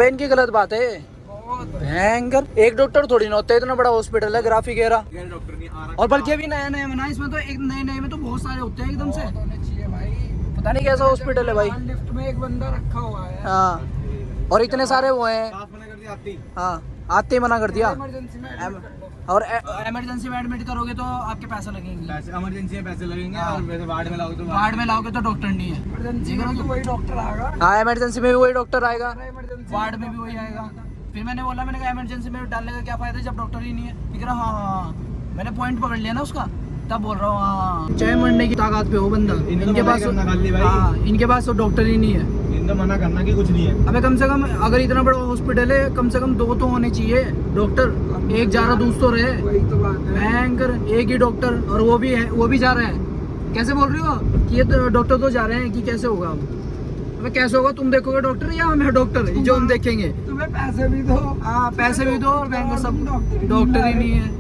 अबे इनकी गलत बात है भयंकर। एक डॉक्टर थोड़ी ना होता है, इतना बड़ा हॉस्पिटल है ग्राफिक एरा। डॉक्टर नहीं आ रहा, और बल्कि अभी नया नया बना, इसमें तो एक नए नए में तो बहुत सारे होते हैं एकदम से। चाहिए भाई, पता नहीं कैसा हॉस्पिटल है भाई। लिफ्ट में एक बंदा रखा हुआ है। हाँ, और इतने सारे वो हैं। साफ मना कर दिया आती। हाँ, आते ही मना कर दिया। इमरजेंसी में admit कर लो। और इमरजेंसी में एडमिट करोगे तो आपके पैसे लगेंगे। पैसे इमरजेंसी में पैसे लगेंगे, और वैसे वार्ड में लाओगे तो वार्ड में लाओगे तो डॉक्टर नहीं है। इमरजेंसी में तो वही डॉक्टर आएगा। हाँ, इमरजेंसी में भी वही डॉक्टर आएगा, इमरजेंसी वार्ड में भी वही आएगा। फिर मैंने बोला, मैंने कहा इमरजेंसी में डालने का क्या फायदा जब डॉक्टर ही नहीं है। ठीक है, हाँ हाँ, मैंने पॉइंट पकड़ लिया ना उसका, तब बोल रहा हूँ हाँ। चाहे मरने की ताकत पे हो बंदा, इनके पास हाँ, इनके पास तो डॉक्टर ही नहीं है। इनका मना करना कि कुछ नहीं है। अबे कम से कम अगर इतना बड़ा हॉस्पिटल है, कम से कम 2 तो होने चाहिए डॉक्टर। एक जा रहा दूसरा तो रहे। वही तो बात है। भयंकर, एक ही डॉक्टर, और वो भी जा रहे हैं। कैसे बोल रही हो कि ये तो डॉक्टर तो जा रहे हैं, कि कैसे होगा? अबे कैसे होगा? तुम देखोगे डॉक्टर या हम डॉक्टर जो हम देखेंगे? तुम्हें पैसे भी दो। हाँ, पैसे भी दो और बैंक सब डॉक्टर ही नहीं है।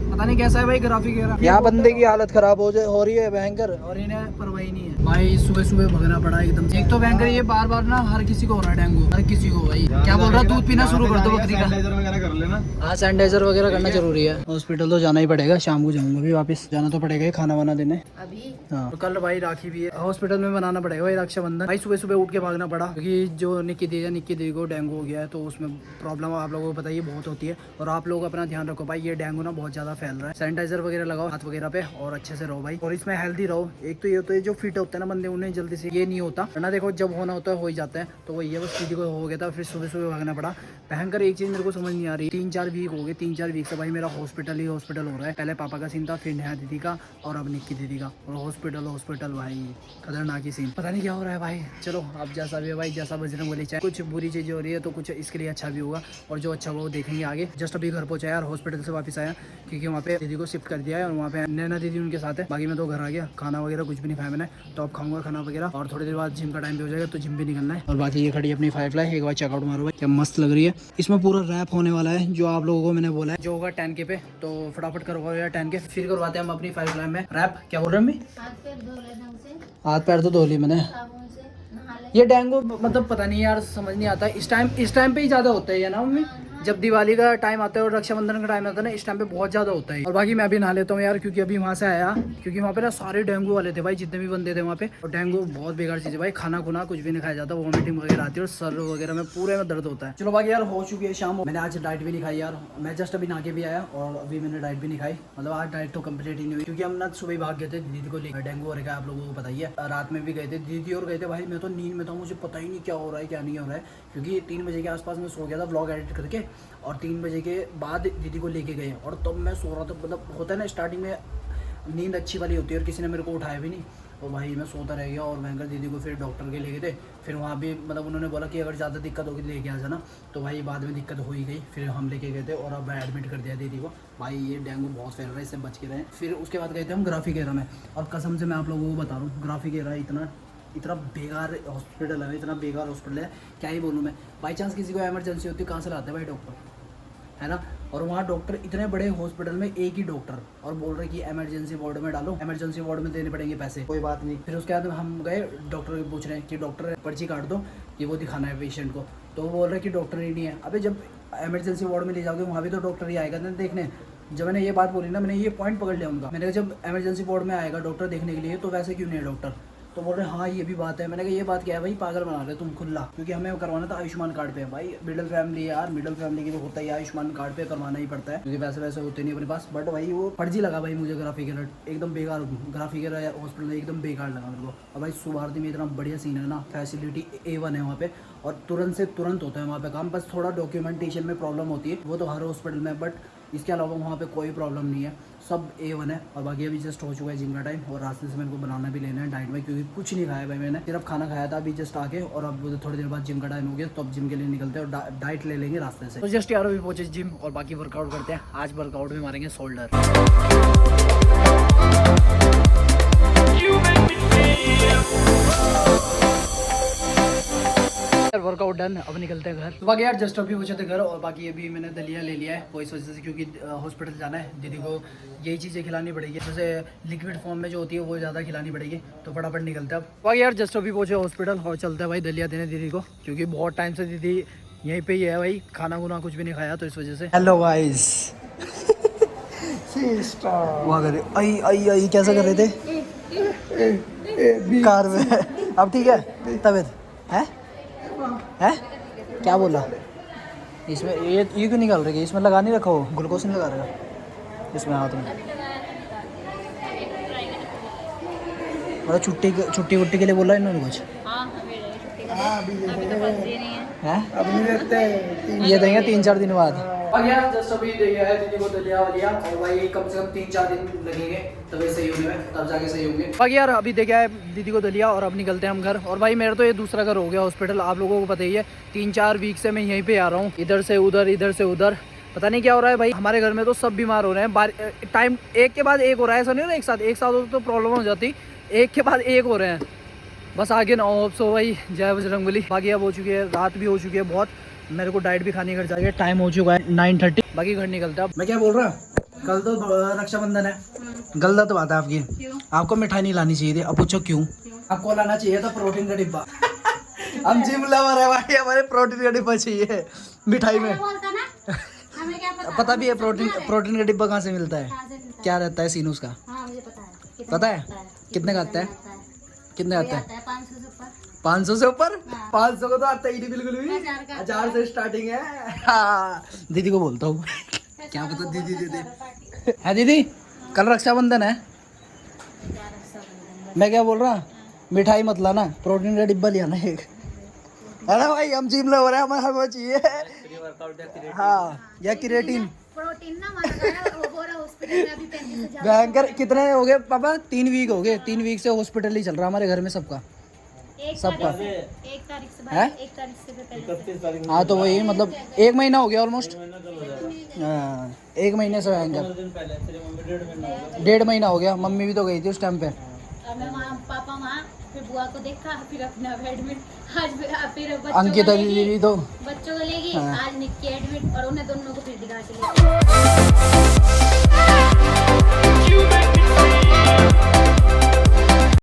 पता नहीं कैसा है भाई ग्राफिक एरा। यहाँ बंदे की हालत खराब हो रही है भयंकर, और इन्हें परवाही नहीं है भाई। सुबह सुबह भगना पड़ा एकदम। एक तो भयंकर ये बार बार ना हर किसी को हो रहा है डेंगू, हर किसी को भाई। क्या बोल रहा है, दूध पीना शुरू कर दो बकरी का। सैनिटाइजर वगैरह कर लेना। हाँ, सैनिटाइजर वगैरह करना जरूरी है। हॉस्पिटल तो जाना ही पड़ेगा, शाम को जाऊंगा भी वापस। जाना तो पड़ेगा खाना वाना देने अभी। हाँ, तो कल भाई राखी भी है, हॉस्पिटल में बनाना पड़ेगा भाई रक्षाबंधन। भाई सुबह सुबह उठ के भागना पड़ा, क्योंकि जो निक्की दी को डेंगू हो गया है, तो उसमें प्रॉब्लम आप लोगों को पता ही बहुत होती है। और आप लोग अपना ध्यान रखो भाई, ये डेंगू ना बहुत ज़्यादा फैल रहा है। सैनिटाइजर वगैरह लगाओ हाथ वगैरह पे, और अच्छे से रहो भाई। और इसमें हेल्दी रहो। एक तो ये होता है जो फिट होते हैं ना बंदे, उन्हें जल्दी से ये नहीं होता ना। देखो जब होना होता है हो ही जाता है। तो वही है, बस दीदी को हो गया था, फिर सुबह सुबह भागना पड़ा। भयंकर एक चीज़ मेरे को समझ नहीं आ रही, 3-4 वीक हो गए, 3-4 वीक से भाई मेरा हॉस्पिटल ही हॉस्पिटल हो रहा है। पहले पापा का सीन था, फिर नेहा दीदी का, और अब निक्की दीदी का। और हॉस्पिटल भाई खतरनाक ही सीन। पता नहीं क्या हो रहा है भाई। चलो अब जैसा भी है भाई, जैसा बजरंग बली चाहे। कुछ बुरी चीज़ें हो रही है तो कुछ इसके लिए अच्छा भी होगा, और जो अच्छा होगा वो देखेंगे आगे। जस्ट अभी घर पहुंचा यार, हॉस्पिटल से वापस आया, क्योंकि वहाँ पे दीदी को शिफ्ट कर दिया है, और वहाँ पे नैना दीदी उनके साथ है। बाकी मैं तो घर आ गया, खाना वगैरह कुछ भी नहीं खाया मैंने, तो अब खाऊंगा खाना वगैरह। और थोड़ी देर बाद जिम का टाइम भी हो जाएगा, तो जिम भी निकलना है। और बाकी ये खड़ी अपनी फाइव एक बार चेकआउट मारो भाई, क्या मस्त लग रही है। इसमें पूरा रैप होने वाला है, जो आप लोगों को मैंने बोला है, जो होगा 10K पे। तो फटाफट करवाओ यार 10K, फिर करवाते हैं हम अपनी 5 लाइन में रैप। क्या बोल रहे हैं अम्मी? हाथ पैर धो ले ढंग से, हाथ पैर तो धो ली मैंने। साबुन से नहा ले। ये डेंगू मतलब पता नहीं यार, समझ नहीं आता। इस टाइम पे ही ज़्यादा होता है ये ना मम्मी, जब दिवाली का टाइम आता है और रक्षाबंधन का टाइम आता है ना, इस टाइम पे बहुत ज़्यादा होता है। और बाकी मैं भी नहा लेता हूँ यार, क्योंकि अभी वहाँ से आया, क्योंकि वहाँ पे ना सारे डेंगू वाले थे भाई, जितने भी बंदे थे वहाँ पे। और डेंगू बहुत बेकार चीज़ है भाई, खाना खुना कुछ भी नहीं खाया जाता, वॉमिटिंग वगैरह आती है, और सर वगैरह में पूरे में दर्द होता है। चलो बाकी यार हो चुकी है शाम, मैंने आज डाइट भी नहीं खाई यार। मैं जस्ट अभी नहा के भी आया, और अभी मैंने डाइट भी नहीं खाई। मतलब आज डाइट तो कंप्लीट ही नहीं हुई, क्योंकि हम ना सुबह भाग गए थे दीदी को लेकर। डेंगू हो रहा है आप लोगों को पता ही है, रात में भी गए थे दीदी और गए थे भाई। मैं तो नींद में था, मुझे पता ही नहीं क्या हो रहा है क्या नहीं हो रहा है, क्योंकि 3 बजे के आसपास मैं सो गया था व्लॉग एडिट करके, और 3 बजे के बाद दीदी को लेके गए, और तब मैं सो रहा था। मतलब होता है ना स्टार्टिंग में नींद अच्छी वाली होती है, और किसी ने मेरे को उठाया भी नहीं, तो भाई मैं सोता रह गया। और भयंकर दीदी को फिर डॉक्टर के ले गए थे। फिर वहाँ भी मतलब उन्होंने बोला कि अगर ज़्यादा दिक्कत होगी तो लेके आ जाना, तो भाई बाद में दिक्कत हो ही गई, फिर हम लेके गए थे, और अब एडमिट कर दिया दीदी को। भाई ये डेंगू बहुत फैल रहा है, इससे बच के रहें। फिर उसके बाद गए थे हम ग्राफिक एरा में, और कसम से मैं आप लोगों को बता रहा हूँ, ग्राफिक एरा इतना बेकार हॉस्पिटल है, इतना बेकार हॉस्पिटल है, क्या ही बोलूँ मैं। बाई चांस किसी को इमरजेंसी होती है, कहाँ से लाते हैं भाई डॉक्टर, है ना। और वहाँ डॉक्टर, इतने बड़े हॉस्पिटल में एक ही डॉक्टर, और बोल रहे कि इमरजेंसी वार्ड में डालो, इमरजेंसी वार्ड में देने पड़ेंगे पैसे, कोई बात नहीं। फिर उसके बाद हम गए डॉक्टर को पूछ रहे हैं कि डॉक्टर पर्ची काट दो कि वो दिखाना है पेशेंट को, तो वो बोल रहे कि डॉक्टर ही नहीं है। अबे जब इमरजेंसी वार्ड में ले जाओगे वहाँ भी तो डॉक्टर ही आएगा ना देखने। जब मैंने ये बात बोली ना, मैंने ये पॉइंट पकड़ लिया उनका। मैंने कहा जब इमरजेंसी वार्ड में आएगा डॉक्टर देखने के लिए, तो वैसे क्यों नहीं है डॉक्टर? तो बोल रहे हाँ ये भी बात है। मैंने कहा ये बात क्या है भाई, पागल बना रहे तुम खुला, क्योंकि हमें करवाना था आयुष्मान कार्ड पे। भाई मिडिल फैमिली यार, मिडिल फैमिली के लिए होता है आयुष्मान कार्ड पे करवाना ही पड़ता है, क्योंकि पैसे वैसे होते नहीं अपने पास। बट भाई वो फर्जी लगा भाई मुझे, ग्राफिक एरा एकदम बेकार, ग्राफिक एरा हॉस्पिटल एकदम बेकार लगा मेरे को। और भाई सुभारती में इतना बढ़िया सीन है ना, फैसिलिटी A1 है वहाँ पे, और तुरंत से तुरंत होता है वहाँ पे काम। बस थोड़ा डॉक्यूमेंटेशन में प्रॉब्लम होती है, वो तो हर हॉस्पिटल में, बट इसके अलावा वहाँ पे कोई प्रॉब्लम नहीं है, सब A1 है। और बाकी अभी जस्ट हो चुका है जिम का टाइम, और रास्ते से मेरे को बनाना भी लेना है डाइट में, क्योंकि कुछ नहीं खाया भाई मैंने, सिर्फ खाना खाया था अभी जस्ट आके। और अब थोड़ी देर बाद जिम का टाइम हो गया, तो अब जिम के लिए निकलते हैं और डाइट ले लेंगे रास्ते से। तो जस्ट यार अभी पहुंचे जिम, और बाकी वर्कआउट करते हैं। आज वर्कआउट में मारेंगे शोल्डर। वर्कआउट डन, अब निकलते हैं घर। तो बाकी यार जस्ट अभी पहुंचे थे घर, और बाकी अभी मैंने दलिया ले लिया है वो इस वजह से क्योंकि हॉस्पिटल जाना है, दीदी को यही चीज़ें खिलानी पड़ेगी, जैसे लिक्विड फॉर्म में जो होती है वो ज़्यादा खिलानी पड़ेगी, तो फटाफट निकलते हैं अब। बाकी यार जस्ट अभी पहुंचे हॉस्पिटल और चलते हैं भाई दलिया देने दीदी को, क्योंकि बहुत टाइम से दीदी यहीं पे ही है भाई, खाना खुना कुछ भी नहीं खाया तो इस वजह से। हेलो गाइस, हुआ करे आई आई आई कैसा कर रहे थे कार में, अब ठीक है तबीयत है क्या बोला इसमें, ये क्यों निकाल रहे, इसमें लगा नहीं रखा हो, ग्लूकोज नहीं लगा रहा इसमें हाथ में, मतलब छुट्टी वुट्टी के लिए बोला इन्होंने कुछ है, अब नहीं देते ये देंगे 3-4 दिन बाद। जस्ट अभी है दीदी को दलिया वलिया, और भाई कम से कम 3-4 दिन लगेंगे तभी सही होने में, तब जाके सही होंगे। बाकी यार अभी देखा है दीदी को दलिया, और अब निकलते हैं हम घर। और भाई मेरा तो ये दूसरा घर हो गया हॉस्पिटल, आप लोगों को पता ही है, 3-4 वीक से मैं यहीं पे आ रहा हूँ, इधर से उधर पता नहीं क्या हो रहा है भाई। हमारे घर में तो सब बीमार हो रहे हैं, टाइम एक के बाद एक हो रहा है, ऐसा नहीं हो रहा एक साथ हो तो प्रॉब्लम हो जाती, एक के बाद एक हो रहे हैं, बस आगे ना हो। सो भाई जय बजरंगबली। बाकी अब हो चुकी है रात भी हो चुकी है बहुत, मेरे को डाइट भी खानी घर जाके, टाइम हो चुका है 9:30, बाकी घर निकलता है। मैं क्या बोल रहा, कल तो रक्षाबंधन है, गलत बात है आपकी, आपको मिठाई नहीं लानी चाहिए थी। अब पूछो क्यों? आपको लाना चाहिए था प्रोटीन का डिब्बा। हम जिम लवर है भाई, हमारे प्रोटीन का डिब्बा चाहिए मिठाई में। हमें क्या पता भी है प्रोटीन का डिब्बा कहाँ से मिलता है, क्या रहता है सीन उसका, हाँ मुझे पता है। पता है कितने का आता है, कितने आता है? 500 से ऊपर। 500 से ऊपर? 500 को तो आता ही नहीं बिल्कुल भी, 1000 से स्टार्टिंग है। हाँ, दीदी को बोलता हूँ क्या पता दीदी है। दीदी कल रक्षाबंधन है, मैं क्या बोल रहा, मिठाई मत लाना, प्रोटीन का डिब्बा ले आना एक। अरे भाई हम जिम ले हो रहे हैं, हमें चाहिए हाँ, या क्रिएटिन प्रोटीन ना हमारा वो रहा हॉस्पिटल में अभी 35,000। भयंकर। कितने हो गए पापा? 3 वीक हो गए, 3 वीक से हॉस्पिटल ही चल रहा हमारे घर में सबका। एक सबका तारीख से है? 1 तारीख से पहले। हाँ तो वही मतलब 1 महीना हो गया ऑलमोस्ट, हाँ 1 महीने से भयंकर, 1.5 महीना हो गया। मम्मी भी तो गई थी उस टाइम पे। मैं पापा वहाँ फिर बुआ को देखा, फिर अपना एडमिट, आज फिर अंकिता दीदी तो बच्चों को लेगी, हाँ। आज निक्की एडमिट, और उन्हें दोनों को फिर दिखा के